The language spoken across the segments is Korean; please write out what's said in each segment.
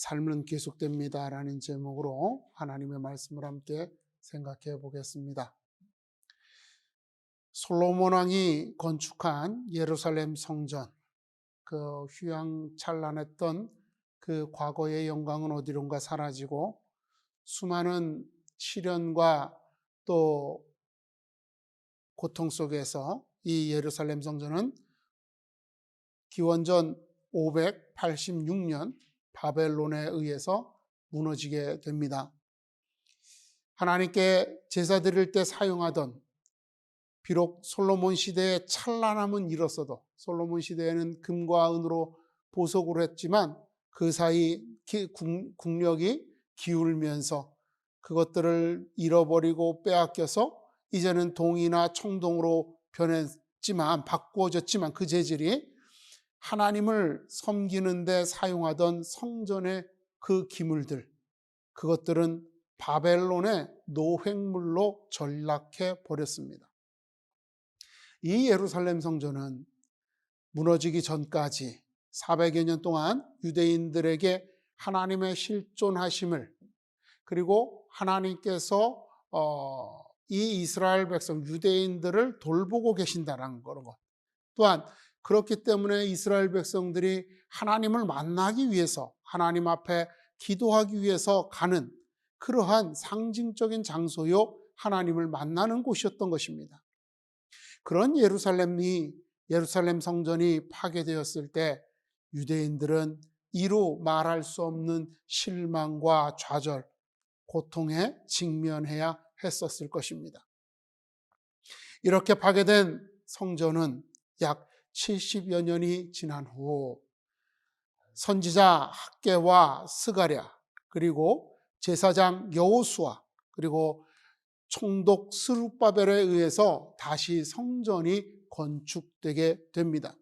삶은 계속됩니다라는 제목으로 하나님의 말씀을 함께 생각해 보겠습니다. 솔로몬 왕이 건축한 예루살렘 성전, 그 휘황찬란했던 그 과거의 영광은 어디론가 사라지고 수많은 시련과 또 고통 속에서 이 예루살렘 성전은 기원전 586년 바벨론에 의해서 무너지게 됩니다. 하나님께 제사 드릴 때 사용하던, 비록 솔로몬 시대에 찬란함은 잃었어도, 솔로몬 시대에는 금과 은으로 보석으로 했지만 그 사이 국력이 기울면서 그것들을 잃어버리고 빼앗겨서 이제는 동이나 청동으로 바꾸어졌지만 그 재질이 하나님을 섬기는 데 사용하던 성전의 그 기물들, 그것들은 바벨론의 노획물로 전락해 버렸습니다. 이 예루살렘 성전은 무너지기 전까지 400여 년 동안 유대인들에게 하나님의 실존하심을, 그리고 하나님께서 이 이스라엘 백성 유대인들을 돌보고 계신다는 것, 또한 그렇기 때문에 이스라엘 백성들이 하나님을 만나기 위해서, 하나님 앞에 기도하기 위해서 가는 그러한 상징적인 장소요 하나님을 만나는 곳이었던 것입니다. 그런 예루살렘 성전이 파괴되었을 때 유대인들은 이루 말할 수 없는 실망과 좌절, 고통에 직면해야 했었을 것입니다. 이렇게 파괴된 성전은 약 70여 년이 지난 후 선지자 학개와 스가랴, 그리고 제사장 여호수아, 그리고 총독 스룹바벨에 의해서 다시 성전이 건축되게 됩니다.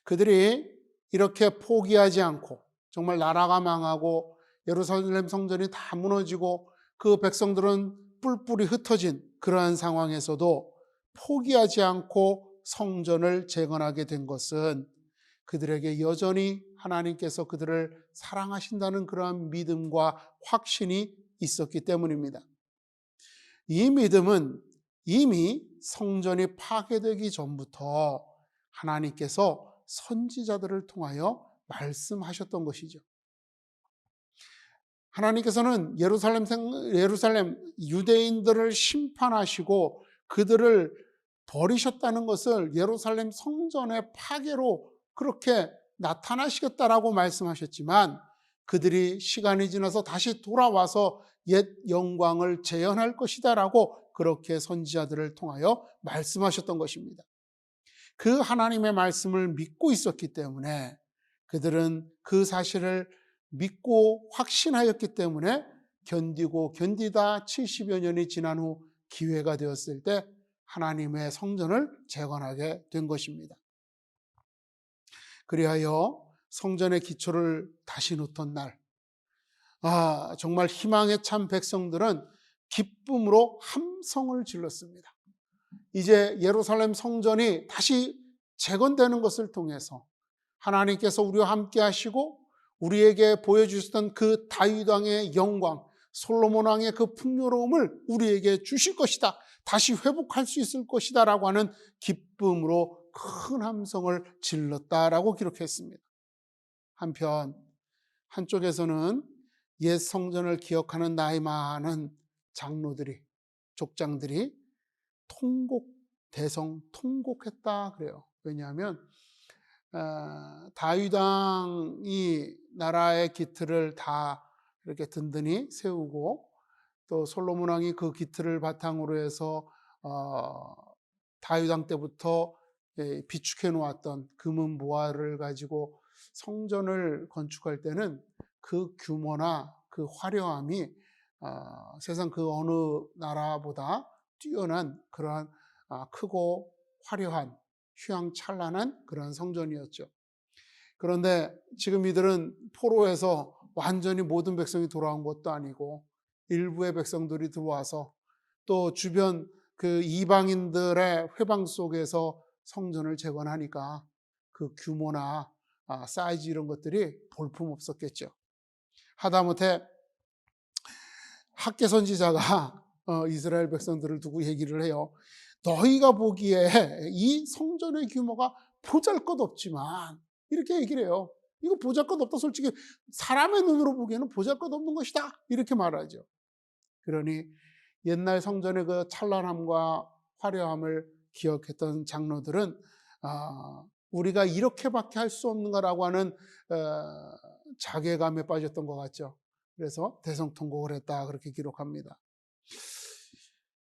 그들이 이렇게 포기하지 않고, 정말 나라가 망하고 예루살렘 성전이 다 무너지고 그 백성들은 뿔뿔이 흩어진 그러한 상황에서도 포기하지 않고 성전을 재건하게 된 것은 그들에게 여전히 하나님께서 그들을 사랑하신다는 그러한 믿음과 확신이 있었기 때문입니다. 이 믿음은 이미 성전이 파괴되기 전부터 하나님께서 선지자들을 통하여 말씀하셨던 것이죠. 하나님께서는 예루살렘 유대인들을 심판하시고 그들을 버리셨다는 것을 예루살렘 성전의 파괴로 그렇게 나타나시겠다라고 말씀하셨지만, 그들이 시간이 지나서 다시 돌아와서 옛 영광을 재현할 것이다라고 그렇게 선지자들을 통하여 말씀하셨던 것입니다. 그 하나님의 말씀을 믿고 있었기 때문에, 그들은 그 사실을 믿고 확신하였기 때문에 견디다 70여 년이 지난 후 기회가 되었을 때 하나님의 성전을 재건하게 된 것입니다. 그리하여 성전의 기초를 다시 놓던 날, 정말 희망에 찬 백성들은 기쁨으로 함성을 질렀습니다. 이제 예루살렘 성전이 다시 재건되는 것을 통해서 하나님께서 우리와 함께 하시고 우리에게 보여주셨던 그 다윗 왕의 영광, 솔로몬 왕의 그 풍요로움을 우리에게 주실 것이다, 다시 회복할 수 있을 것이다 라고 하는 기쁨으로 큰 함성을 질렀다라고 기록했습니다. 한편 한쪽에서는 옛 성전을 기억하는 나이 많은 족장들이 통곡했다 그래요. 왜냐하면 다윗 왕이 나라의 기틀을 다 이렇게 든든히 세우고, 또 솔로몬 왕이 그 기틀을 바탕으로 해서 다윗 왕 때부터 비축해 놓았던 금은 보화를 가지고 성전을 건축할 때는 그 규모나 그 화려함이 세상 그 어느 나라보다 뛰어난 그러한 크고 화려한 휘황찬란한 그런 성전이었죠. 그런데 지금 이들은 포로에서 완전히 모든 백성이 돌아온 것도 아니고 일부의 백성들이 들어와서 또 주변 그 이방인들의 회방 속에서 성전을 재건하니까 그 규모나 사이즈 이런 것들이 볼품없었겠죠. 하다못해 학개 선지자가 이스라엘 백성들을 두고 얘기를 해요. 너희가 보기에 이 성전의 규모가 보잘것없지만, 이렇게 얘기를 해요. 이거 보잘것없다. 솔직히 사람의 눈으로 보기에는 보잘것없는 것이다, 이렇게 말하죠. 그러니 옛날 성전의 그 찬란함과 화려함을 기억했던 장로들은 우리가 이렇게밖에 할 수 없는 거라고 하는 자괴감에 빠졌던 것 같죠. 그래서 대성통곡을 했다, 그렇게 기록합니다.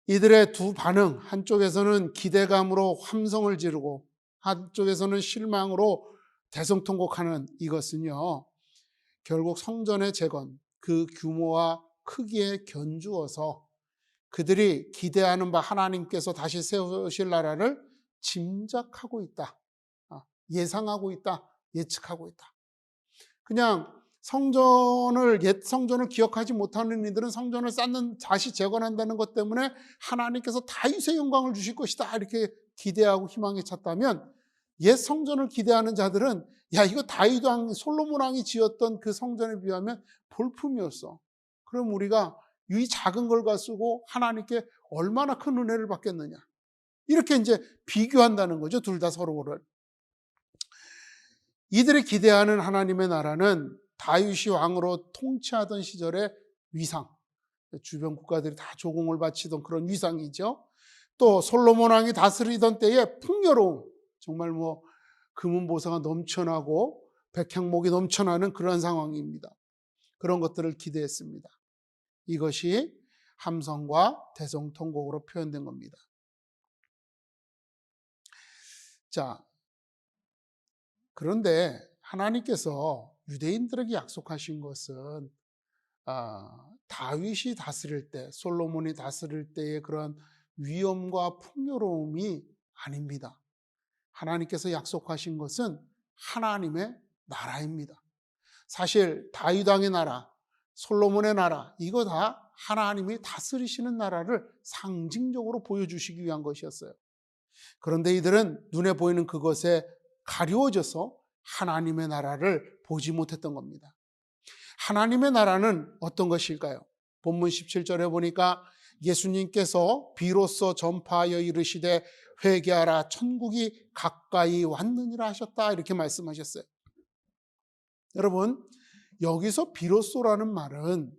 이들의 두 반응, 한쪽에서는 기대감으로 함성을 지르고 한쪽에서는 실망으로 대성통곡하는 이것은요, 결국 성전의 재건, 그 규모와 크기에 견주어서 그들이 기대하는 바 하나님께서 다시 세우실 나라를 짐작하고 있다, 예상하고 있다, 예측하고 있다. 그냥 옛 성전을 기억하지 못하는 이들은 성전을 다시 재건한다는 것 때문에 하나님께서 다윗의 영광을 주실 것이다, 이렇게 기대하고 희망에 찼다면, 옛 성전을 기대하는 자들은 야, 이거 다윗 왕, 솔로몬 왕이 지었던 그 성전에 비하면 볼품이었어. 그럼 우리가 이 작은 걸 가지고 하나님께 얼마나 큰 은혜를 받겠느냐, 이렇게 이제 비교한다는 거죠, 둘 다 서로를. 이들이 기대하는 하나님의 나라는 다윗이 왕으로 통치하던 시절의 위상, 주변 국가들이 다 조공을 바치던 그런 위상이죠. 또 솔로몬 왕이 다스리던 때의 풍요로움, 정말 금은보화가 넘쳐나고 백향목이 넘쳐나는 그런 상황입니다. 그런 것들을 기대했습니다. 이것이 함성과 대성통곡으로 표현된 겁니다. 자, 그런데 하나님께서 유대인들에게 약속하신 것은 다윗이 다스릴 때, 솔로몬이 다스릴 때의 그런 위엄과 풍요로움이 아닙니다. 하나님께서 약속하신 것은 하나님의 나라입니다. 사실 다윗 왕의 나라, 솔로몬의 나라, 이거 다 하나님이 다스리시는 나라를 상징적으로 보여주시기 위한 것이었어요. 그런데 이들은 눈에 보이는 그것에 가리워져서 하나님의 나라를 보지 못했던 겁니다. 하나님의 나라는 어떤 것일까요? 본문 17절에 보니까 예수님께서 비로소 전파하여 이르시되 회개하라, 천국이 가까이 왔느니라 하셨다, 이렇게 말씀하셨어요. 여러분, 여기서 비로소라는 말은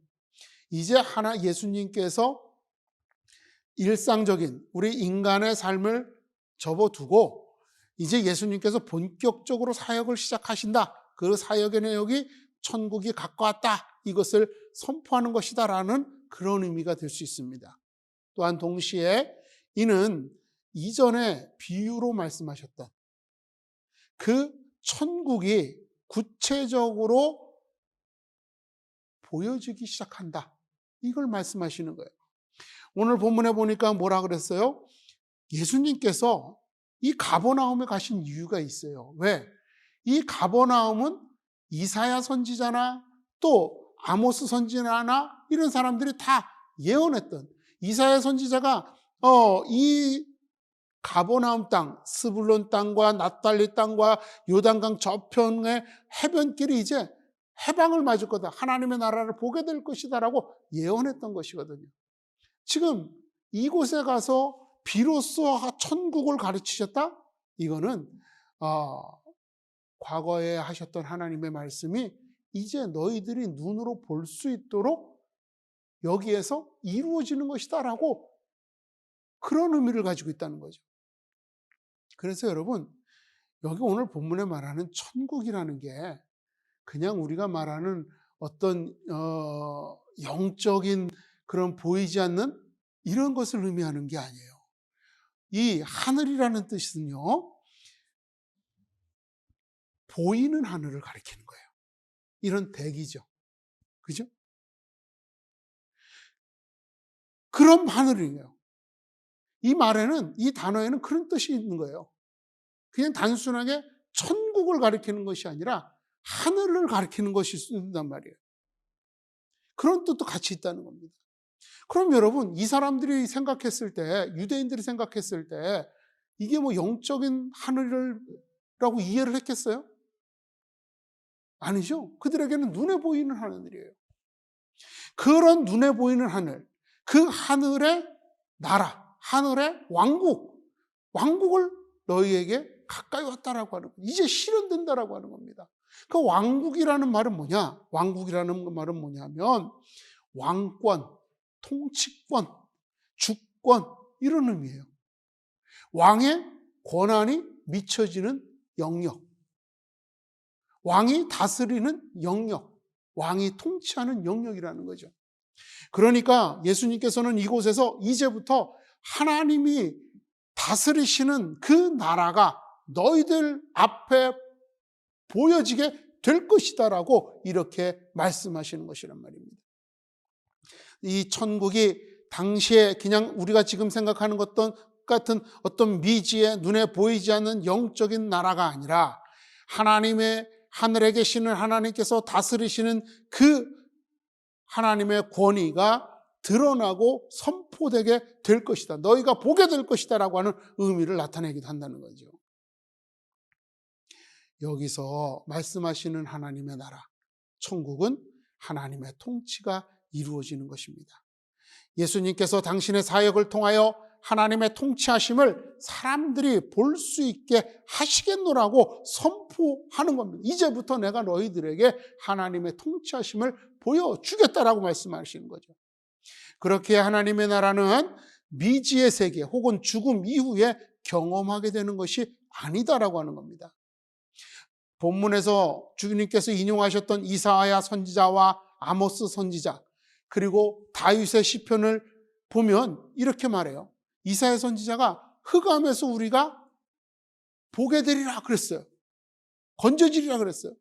이제 예수님께서 일상적인 우리 인간의 삶을 접어두고 이제 예수님께서 본격적으로 사역을 시작하신다, 그 사역의 내용이 천국이 가까웠다, 이것을 선포하는 것이다라는 그런 의미가 될 수 있습니다. 또한 동시에 이는 이전에 비유로 말씀하셨던 그 천국이 구체적으로 보여지기 시작한다, 이걸 말씀하시는 거예요. 오늘 본문에 보니까 뭐라 그랬어요? 예수님께서 이 가버나움에 가신 이유가 있어요. 왜? 이 가버나움은 이사야 선지자나 또 아모스 선지자나 이런 사람들이 다 예언했던, 이사야 선지자가 이 가버나움 땅, 스불론 땅과 납달리 땅과 요단강 저편의 해변길이 이제 해방을 맞을 거다, 하나님의 나라를 보게 될 것이다라고 예언했던 것이거든요. 지금 이곳에 가서 비로소 천국을 가르치셨다? 이거는 과거에 하셨던 하나님의 말씀이 이제 너희들이 눈으로 볼 수 있도록 여기에서 이루어지는 것이다라고 그런 의미를 가지고 있다는 거죠. 그래서 여러분, 여기 오늘 본문에 말하는 천국이라는 게 그냥 우리가 말하는 어떤 영적인 그런 보이지 않는 이런 것을 의미하는 게 아니에요. 이 하늘이라는 뜻은요, 보이는 하늘을 가리키는 거예요. 이런 대기죠. 그죠? 그런 하늘이에요. 이 말에는, 이 단어에는 그런 뜻이 있는 거예요. 그냥 단순하게 천국을 가리키는 것이 아니라 하늘을 가리키는 것이 있단 말이에요. 그런 뜻도 같이 있다는 겁니다. 그럼 여러분, 이 사람들이 생각했을 때, 유대인들이 생각했을 때 이게 영적인 하늘이라고 이해를 했겠어요? 아니죠. 그들에게는 눈에 보이는 하늘이에요. 그런 눈에 보이는 하늘, 그 하늘의 나라, 하늘의 왕국을 너희에게 가까이 왔다라고 하는 거예요. 이제 실현된다라고 하는 겁니다. 그 왕국이라는 말은 뭐냐? 왕국이라는 말은 뭐냐면 왕권, 통치권, 주권 이런 의미예요. 왕의 권한이 미쳐지는 영역, 왕이 다스리는 영역, 왕이 통치하는 영역이라는 거죠. 그러니까 예수님께서는 이곳에서 이제부터 하나님이 다스리시는 그 나라가 너희들 앞에 보여지게 될 것이다라고 이렇게 말씀하시는 것이란 말입니다. 이 천국이 당시에 그냥 우리가 지금 생각하는 것 같은 어떤 미지의 눈에 보이지 않는 영적인 나라가 아니라 하나님의 하늘에 계시는 하나님께서 다스리시는 그 하나님의 권위가 드러나고 선포되게 될 것이다. 너희가 보게 될 것이다 라고 하는 의미를 나타내기도 한다는 거죠. 여기서 말씀하시는 하나님의 나라, 천국은 하나님의 통치가 이루어지는 것입니다. 예수님께서 당신의 사역을 통하여 하나님의 통치하심을 사람들이 볼 수 있게 하시겠노라고 선포하는 겁니다. 이제부터 내가 너희들에게 하나님의 통치하심을 보여주겠다라고 말씀하시는 거죠. 그렇게 하나님의 나라는 미지의 세계 혹은 죽음 이후에 경험하게 되는 것이 아니다라고 하는 겁니다. 본문에서 주님께서 인용하셨던 이사야 선지자와 아모스 선지자 그리고 다윗의 시편을 보면 이렇게 말해요. 이사야 선지자가 흑암에서 우리가 보게 되리라 그랬어요. 건져지리라 그랬어요.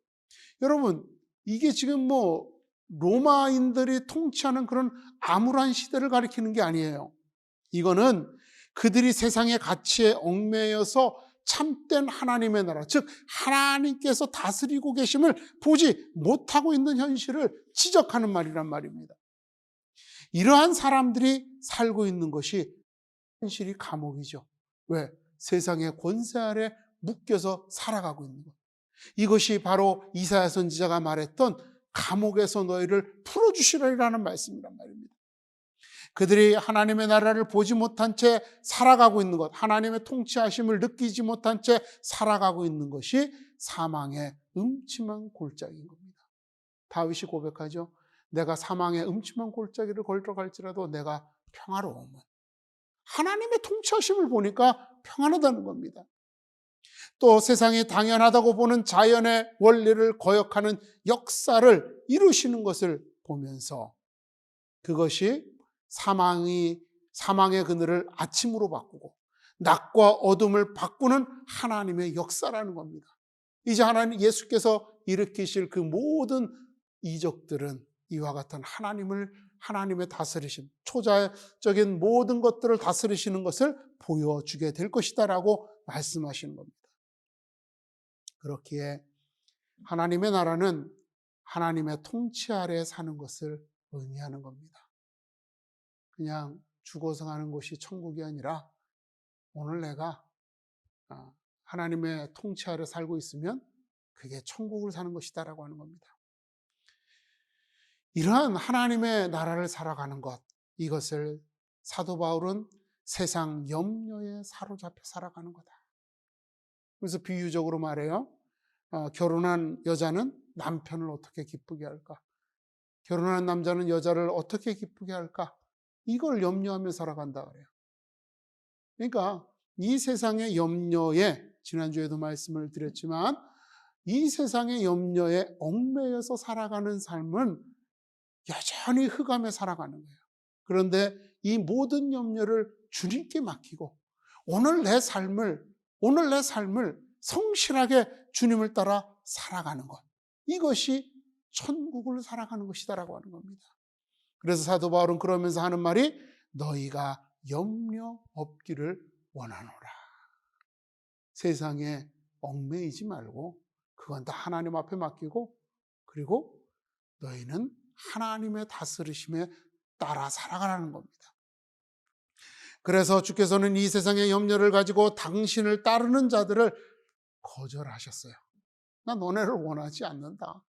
여러분, 이게 지금 로마인들이 통치하는 그런 암울한 시대를 가리키는 게 아니에요. 이거는 그들이 세상의 가치에 얽매여서 참된 하나님의 나라, 즉 하나님께서 다스리고 계심을 보지 못하고 있는 현실을 지적하는 말이란 말입니다. 이러한 사람들이 살고 있는 것이 현실이 감옥이죠. 왜? 세상의 권세 아래 묶여서 살아가고 있는 것. 이것이 바로 이사야 선지자가 말했던 감옥에서 너희를 풀어주시리라는 말씀이란 말입니다. 그들이 하나님의 나라를 보지 못한 채 살아가고 있는 것, 하나님의 통치하심을 느끼지 못한 채 살아가고 있는 것이 사망의 음침한 골짜기인 겁니다. 다윗이 고백하죠. 내가 사망의 음침한 골짜기를 걸어갈지라도 내가 평화로움은. 하나님의 통치하심을 보니까 평안하다는 겁니다. 또 세상이 당연하다고 보는 자연의 원리를 거역하는 역사를 이루시는 것을 보면서 그것이 사망의 그늘을 아침으로 바꾸고 낮과 어둠을 바꾸는 하나님의 역사라는 겁니다. 이제 하나님 예수께서 일으키실 그 모든 이적들은 이와 같은 하나님의 다스리심, 초자적인 모든 것들을 다스리시는 것을 보여주게 될 것이다라고 말씀하시는 겁니다. 그렇기에 하나님의 나라는 하나님의 통치 아래 사는 것을 의미하는 겁니다. 그냥 죽어서 가는 곳이 천국이 아니라 오늘 내가 하나님의 통치 아래 살고 있으면 그게 천국을 사는 것이다라고 하는 겁니다. 이러한 하나님의 나라를 살아가는 것, 이것을 사도 바울은 세상 염려에 사로잡혀 살아가는 거다. 그래서 비유적으로 말해요. 결혼한 여자는 남편을 어떻게 기쁘게 할까? 결혼한 남자는 여자를 어떻게 기쁘게 할까? 이걸 염려하며 살아간다 그래요. 그러니까 이 세상의 염려에, 지난주에도 말씀을 드렸지만 이 세상의 염려에 얽매여서 살아가는 삶은 여전히 흑암에 살아가는 거예요. 그런데 이 모든 염려를 주님께 맡기고 오늘 내 삶을 성실하게 주님을 따라 살아가는 것, 이것이 천국을 살아가는 것이다라고 하는 겁니다. 그래서 사도 바울은 그러면서 하는 말이 너희가 염려 없기를 원하노라. 세상에 얽매이지 말고 그건 다 하나님 앞에 맡기고, 그리고 너희는 하나님의 다스리심에 따라 살아가라는 겁니다. 그래서 주께서는 이 세상의 염려를 가지고 당신을 따르는 자들을 거절하셨어요. 나 너네를 원하지 않는다.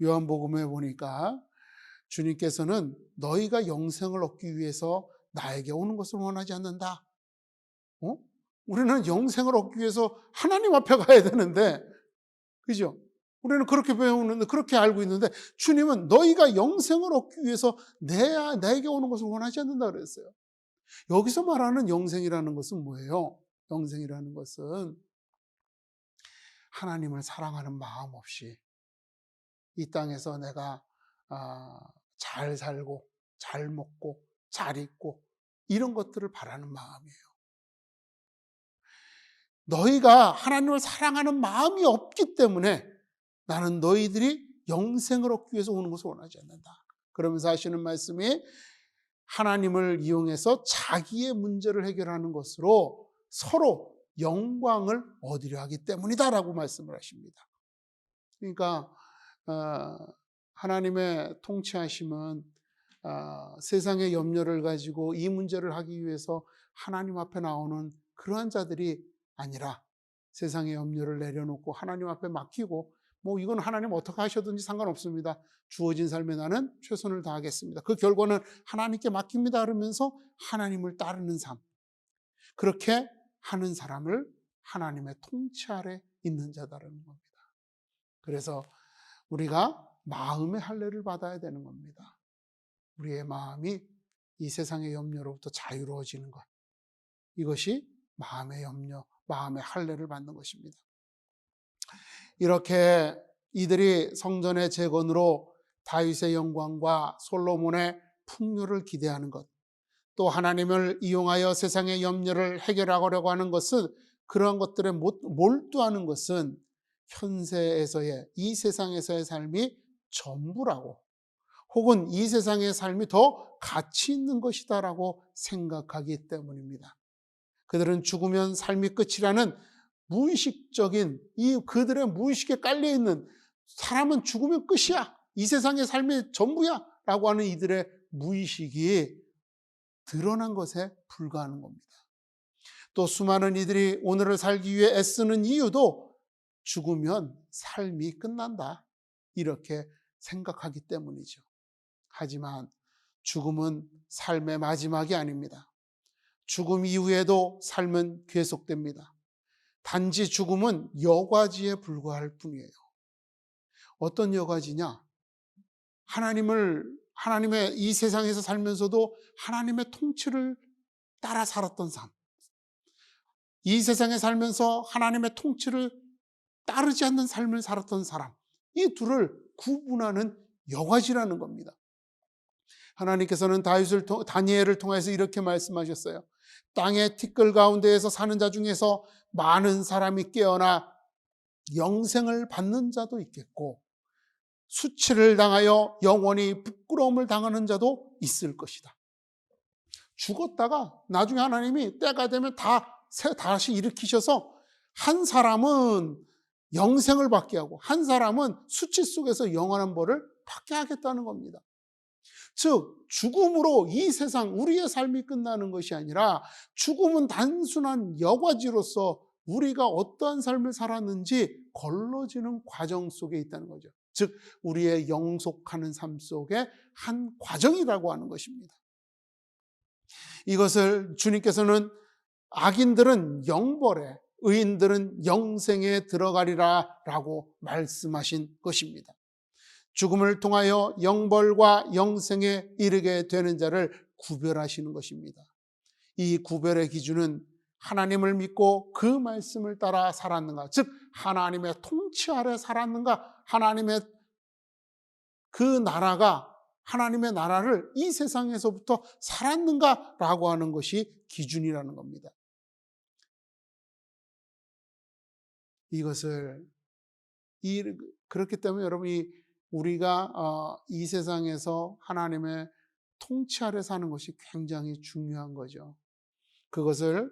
요한복음에 보니까 주님께서는 너희가 영생을 얻기 위해서 나에게 오는 것을 원하지 않는다. 우리는 영생을 얻기 위해서 하나님 앞에 가야 되는데, 그죠? 우리는 그렇게 배우는데, 그렇게 알고 있는데, 주님은 너희가 영생을 얻기 위해서 내게 오는 것을 원하지 않는다 그랬어요. 여기서 말하는 영생이라는 것은 뭐예요? 영생이라는 것은 하나님을 사랑하는 마음 없이 이 땅에서 내가 잘 살고 잘 먹고 잘 입고 이런 것들을 바라는 마음이에요. 너희가 하나님을 사랑하는 마음이 없기 때문에 나는 너희들이 영생을 얻기 위해서 오는 것을 원하지 않는다. 그러면서 하시는 말씀이 하나님을 이용해서 자기의 문제를 해결하는 것으로 서로 영광을 얻으려 하기 때문이다라고 말씀을 하십니다. 그러니까 하나님의 통치하심은 세상의 염려를 가지고 이 문제를 하기 위해서 하나님 앞에 나오는 그러한 자들이 아니라 세상의 염려를 내려놓고 하나님 앞에 맡기고 이건 하나님 어떻게 하셔든지 상관없습니다. 주어진 삶에 나는 최선을 다하겠습니다. 그 결과는 하나님께 맡깁니다. 그러면서 하나님을 따르는 삶. 그렇게 하는 사람을 하나님의 통치 아래 있는 자다라는 겁니다. 그래서 우리가 마음의 할례를 받아야 되는 겁니다. 우리의 마음이 이 세상의 염려로부터 자유로워지는 것. 이것이 마음의 염려, 마음의 할례를 받는 것입니다. 이렇게 이들이 성전의 재건으로 다윗의 영광과 솔로몬의 풍요를 기대하는 것, 또 하나님을 이용하여 세상의 염려를 해결하려고 하는 것은, 그러한 것들에 몰두하는 것은 현세에서의, 이 세상에서의 삶이 전부라고, 혹은 이 세상의 삶이 더 가치 있는 것이다라고 생각하기 때문입니다. 그들은 죽으면 삶이 끝이라는 무의식적인, 그들의 무의식에 깔려있는, 사람은 죽으면 끝이야, 이 세상의 삶이 전부야 라고 하는 이들의 무의식이 드러난 것에 불과하는 겁니다. 또 수많은 이들이 오늘을 살기 위해 애쓰는 이유도 죽으면 삶이 끝난다, 이렇게 생각하기 때문이죠. 하지만 죽음은 삶의 마지막이 아닙니다. 죽음 이후에도 삶은 계속됩니다. 단지 죽음은 여과지에 불과할 뿐이에요. 어떤 여과지냐? 하나님의 이 세상에서 살면서도 하나님의 통치를 따라 살았던 삶. 이 세상에 살면서 하나님의 통치를 따르지 않는 삶을 살았던 사람. 이 둘을 구분하는 여과지라는 겁니다. 하나님께서는 다니엘을 통해서 이렇게 말씀하셨어요. 땅의 티끌 가운데에서 사는 자 중에서 많은 사람이 깨어나 영생을 받는 자도 있겠고, 수치를 당하여 영원히 부끄러움을 당하는 자도 있을 것이다. 죽었다가 나중에 하나님이 때가 되면 다시 일으키셔서, 한 사람은 영생을 받게 하고 한 사람은 수치 속에서 영원한 벌을 받게 하겠다는 겁니다. 즉 죽음으로 이 세상, 우리의 삶이 끝나는 것이 아니라, 죽음은 단순한 여과지로서 우리가 어떠한 삶을 살았는지 걸러지는 과정 속에 있다는 거죠. 즉 우리의 영속하는 삶 속의 한 과정이라고 하는 것입니다. 이것을 주님께서는 악인들은 영벌에, 의인들은 영생에 들어가리라 라고 말씀하신 것입니다. 죽음을 통하여 영벌과 영생에 이르게 되는 자를 구별하시는 것입니다. 이 구별의 기준은 하나님을 믿고 그 말씀을 따라 살았는가, 즉 하나님의 통치 아래 살았는가, 하나님의 그 나라가, 하나님의 나라를 이 세상에서부터 살았는가라고 하는 것이 기준이라는 겁니다. 그렇기 때문에 여러분이 우리가 이 세상에서 하나님의 통치 아래 사는 것이 굉장히 중요한 거죠. 그것을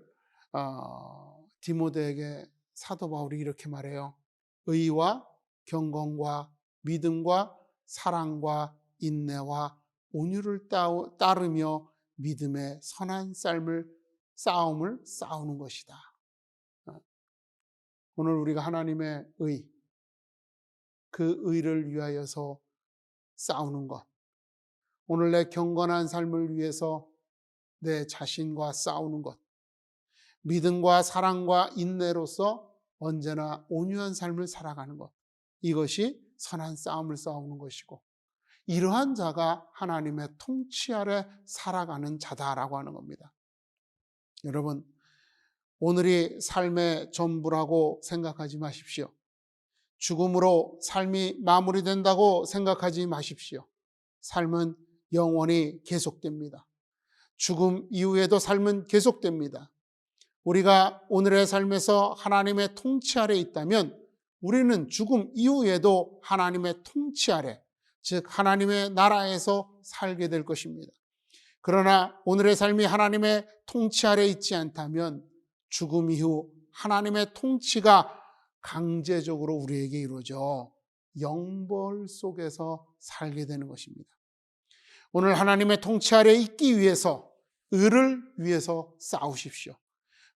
디모데에게 사도 바울이 이렇게 말해요. 의와 경건과 믿음과 사랑과 인내와 온유를 따르며 믿음의 선한 싸움을 싸우는 것이다. 오늘 우리가 하나님의 의, 그 의를 위하여서 싸우는 것, 오늘 내 경건한 삶을 위해서 내 자신과 싸우는 것, 믿음과 사랑과 인내로서 언제나 온유한 삶을 살아가는 것, 이것이 선한 싸움을 싸우는 것이고, 이러한 자가 하나님의 통치 아래 살아가는 자다라고 하는 겁니다. 여러분, 오늘이 삶의 전부라고 생각하지 마십시오. 죽음으로 삶이 마무리된다고 생각하지 마십시오. 삶은 영원히 계속됩니다. 죽음 이후에도 삶은 계속됩니다. 우리가 오늘의 삶에서 하나님의 통치 아래 있다면 우리는 죽음 이후에도 하나님의 통치 아래, 즉 하나님의 나라에서 살게 될 것입니다. 그러나 오늘의 삶이 하나님의 통치 아래 있지 않다면 죽음 이후 하나님의 통치가 강제적으로 우리에게 이루어져 영벌 속에서 살게 되는 것입니다. 오늘 하나님의 통치 아래 있기 위해서, 의를 위해서 싸우십시오.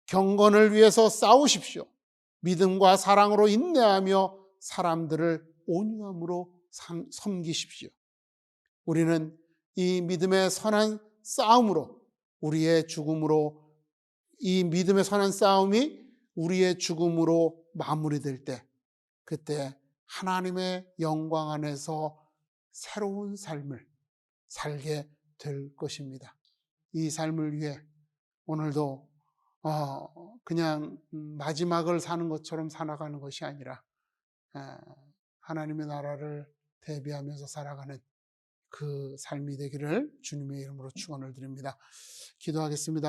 경건을 위해서 싸우십시오. 믿음과 사랑으로 인내하며 사람들을 온유함으로 섬기십시오. 우리는 이 믿음의 선한 싸움으로, 우리의 죽음으로, 이 믿음의 선한 싸움이 우리의 죽음으로 마무리될 때, 그때 하나님의 영광 안에서 새로운 삶을 살게 될 것입니다. 이 삶을 위해 오늘도 그냥 마지막을 사는 것처럼 살아가는 것이 아니라 하나님의 나라를 대비하면서 살아가는 그 삶이 되기를 주님의 이름으로 축원을 드립니다. 기도하겠습니다.